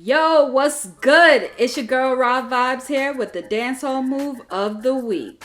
Yo, what's good? It's your girl Raah Vibez here with the dancehall move of the week.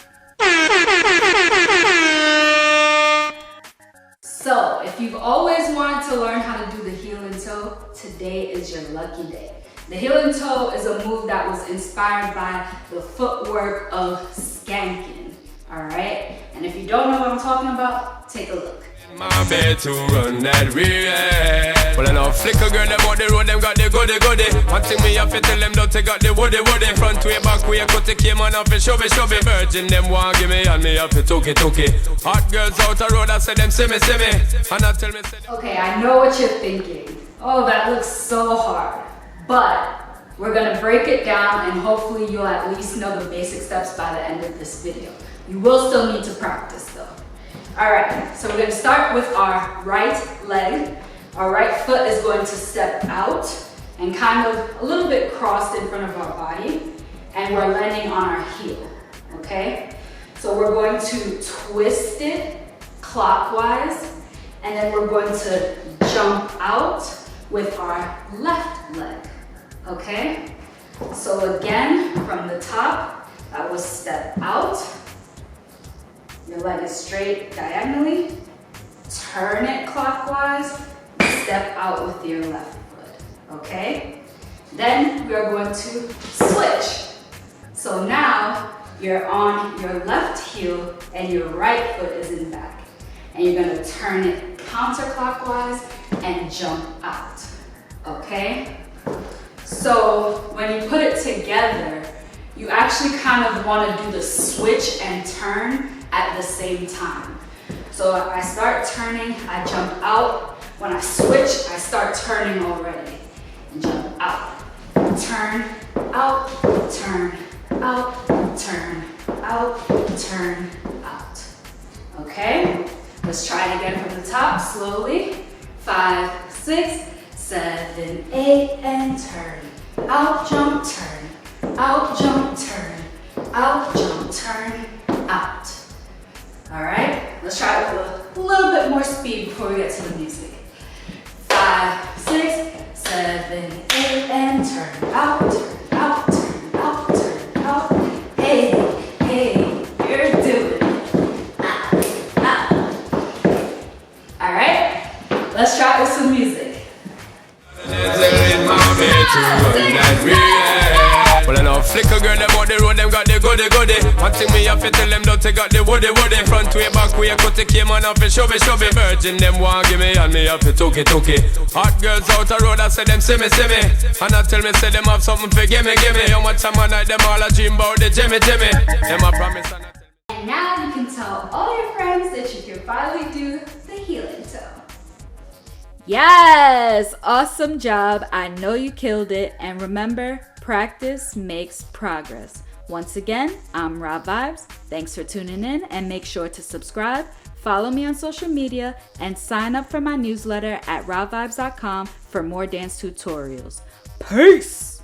So, if you've always wanted to learn how to do the heel and toe, today is your lucky day. The heel and toe is a move that was inspired by the footwork of skanking, alright? And if you don't know what I'm talking about, take a look. My bed to run that real. Well, I know flicker girl, them on the road, them got the goody. One thing me have to tell them, don't take out the woody. Front way, back way, cut the came on off and shove it. Virgin, them want give me, and me have to took it. Hot girls out the road, I say them see me. And I tell me, okay, I know what you're thinking. Oh, that looks so hard. But we're gonna break it down and hopefully you'll at least know the basic steps by the end of this video. You will still need to practice though. All right, so we're gonna start with our right leg. Our right foot is going to step out and kind of a little bit crossed in front of our body, and we're landing on our heel, okay? So we're going to twist it clockwise, and then we're going to jump out with our left leg, okay? So again, from the top, that was step out. Your leg is straight diagonally, turn it clockwise, step out with your left foot, okay? Then we are going to switch. So now you're on your left heel and your right foot is in back. And you're gonna turn it counterclockwise and jump out, okay? So when you put it together, you actually kind of wanna do the switch and turn at the same time. So I start turning, I jump out. When I switch, I start turning already. And jump out, turn, out, turn, out, turn, out, turn, out. Okay? Let's try it again from the top, slowly. 5, 6, 7, 8, and turn. Out, jump, turn. Out, jump, turn. Out, jump, turn, out. All right, let's try it with a little bit more speed before we get to the music. 5, 6, 7, 8, and turn. Out, turn, out, turn, out, turn, out. Hey, hey, you're doing it. All right, let's try it with some music. well, I know flicker girl, them on the road, them got the goody. One thing me have to tell them, don't take out the woody. Front way, back way, cut the came on off and shove it. Virgin, them want give me, and me have to took it. Hot girls out the road, I say them see me. And I tell me, say them have something for gimme. How much time I night, them all a dream about the Jimmy. Them I promise and I tell me. And now you can tell all your friends that you can finally do the heel and toe. Yes, awesome job. I know you killed it. And remember, practice makes progress. Once again, I'm Raah Vibez. Thanks for tuning in and make sure to subscribe, follow me on social media, and sign up for my newsletter at raahvibez.com for more dance tutorials. Peace!